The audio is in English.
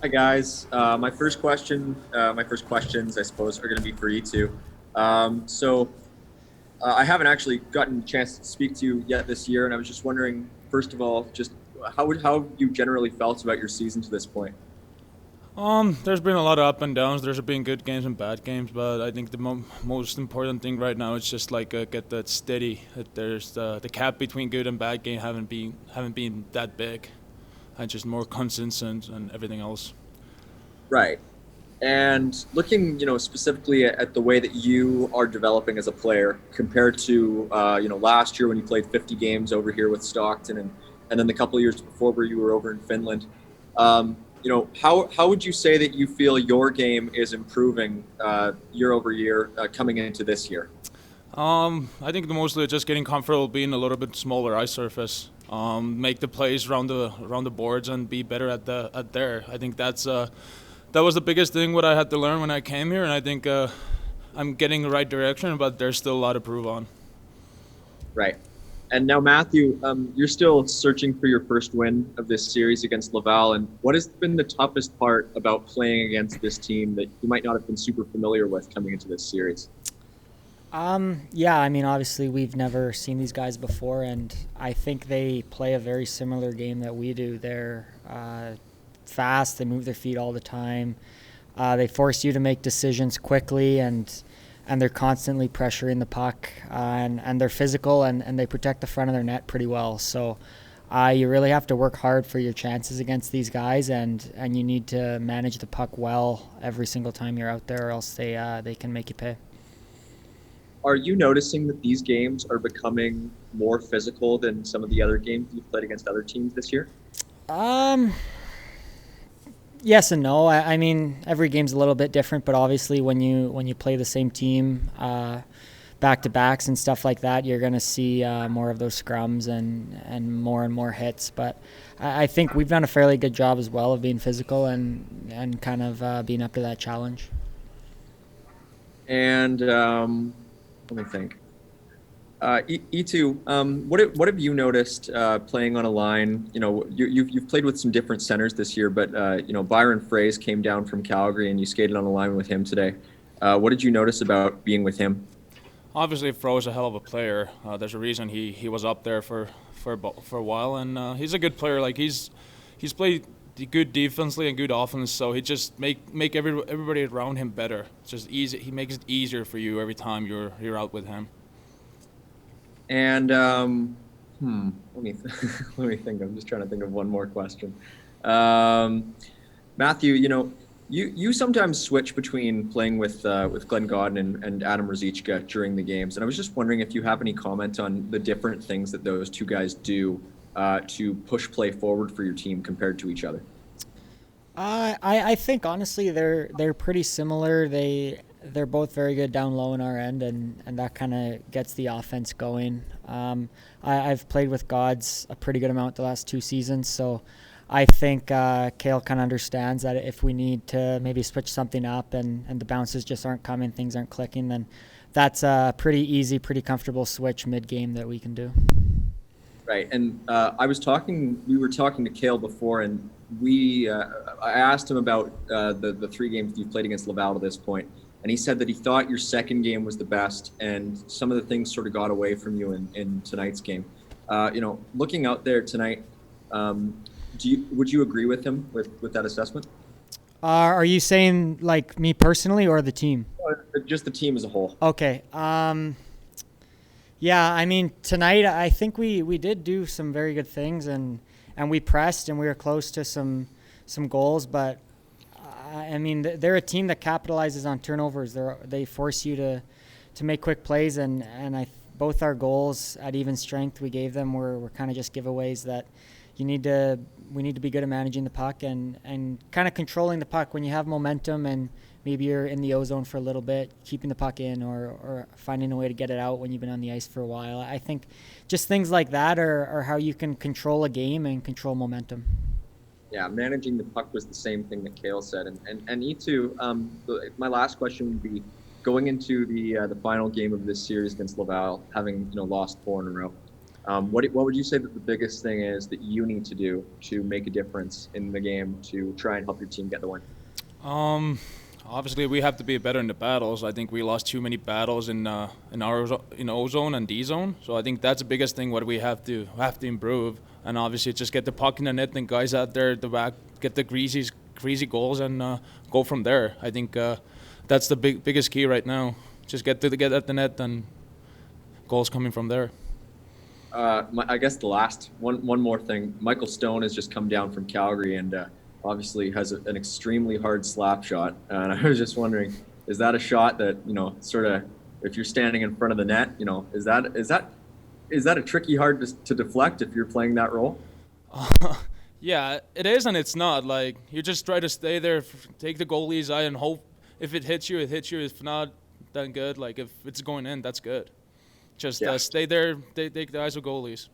Hi guys. My first questions, I suppose, are going to be for you two. I haven't actually gotten a chance to speak to you yet this year, and I was just wondering, first of all, just how you generally felt about your season to this point. There's been a lot of up and downs. There's been good games and bad games, but I think the most important thing right now is just like get that steady. That there's the gap between good and bad game haven't been that big, and just more consistent and everything else. Right. And looking, specifically at the way that you are developing as a player compared to, last year when you played 50 games over here with Stockton, and then the couple of years before where you were over in Finland. How would you say that you feel your game is improving year over year coming into this year? I think the mostly just getting comfortable being a little bit smaller ice surface. Make the plays around the boards and be better at there. I think that was the biggest thing what I had to learn when I came here, and I think I'm getting the right direction, but there's still a lot to prove on. Right. And now, Matthew, you're still searching for your first win of this series against Laval. And what has been the toughest part about playing against this team that you might not have been super familiar with coming into this series? Yeah, I mean, obviously we've never seen these guys before, and I think they play a very similar game that we do. They're fast, they move their feet all the time. They force you to make decisions quickly, and they're constantly pressuring the puck, and they're physical, and they protect the front of their net pretty well. So you really have to work hard for your chances against these guys, and you need to manage the puck well every single time you're out there, or else they can make you pay. Are you noticing that these games are becoming more physical than some of the other games you've played against other teams this year? Um, yes and no. I mean, every game's a little bit different, but obviously, when you play the same team, back to backs and stuff like that, you're gonna see more of those scrums and more hits. But I think we've done a fairly good job as well of being physical and kind of being up to that challenge. And let me think. E2, what have you noticed playing on a line? You've played with some different centers this year, but Byron Fraze came down from Calgary, and you skated on a line with him today. What did you notice about being with him? Obviously, Fro's a hell of a player. There's a reason he was up there for a while, and he's a good player. Like he's played good defensively and good offense, so he just make everybody around him better. It's just easy. He makes it easier for you every time you're out with him. And let me let me think. I'm just trying to think of one more question. Um, Matthew, you sometimes switch between playing with Glenn Godden and Adam Ruzicka during the games, and I was just wondering if you have any comment on the different things that those two guys do to push play forward for your team compared to each other. I think honestly they're pretty similar. They're both very good down low in our end, and that kind of gets the offense going. I've played with Gods a pretty good amount the last 2 seasons, so I think Kale kind of understands that if we need to maybe switch something up and the bounces just aren't coming, things aren't clicking, then that's a pretty easy, pretty comfortable switch mid game that we can do. Right. And we were talking to Kale before, and I asked him about the three games you've played against Laval to this point, and he said that he thought your second game was the best, and some of the things sort of got away from you in tonight's game. Looking out there tonight, would you agree with him with that assessment? Are you saying like me personally or the team? Or just the team as a whole. Okay. Yeah, I mean tonight I think we did do some very good things, and we pressed and we were close to some goals, but I mean they're a team that capitalizes on turnovers. They force you to make quick plays, and both our goals at even strength we gave them were kind of just giveaways that you need to we need to be good at managing the puck and kind of controlling the puck when you have momentum, and maybe you're in the ozone for a little bit, keeping the puck in, or finding a way to get it out when you've been on the ice for a while. I think just things like that are how you can control a game and control momentum. Yeah, managing the puck was the same thing that Kale said, and E2. My last question would be going into the final game of this series against Laval, having lost four in a row. What would you say that the biggest thing is that you need to do to make a difference in the game to try and help your team get the win? Obviously, we have to be better in the battles. I think we lost too many battles in O zone and D zone. So I think that's the biggest thing what we have to improve. And obviously, just get the puck in the net and guys out there at the back get the greasy goals and go from there. I think that's the biggest key right now. Just get at the net and goals coming from there. I guess the last one more thing. Michael Stone has just come down from Calgary and obviously has an extremely hard slap shot. And I was just wondering, is that a shot that sort of, if you're standing in front of the net, is that a tricky hard to deflect if you're playing that role? Yeah, it is and it's not. Like, you just try to stay there, take the goalie's eye, and hope if it hits you, it hits you. If not, then good. Like, if it's going in, that's good. Just stay there, take the eyes of goalies.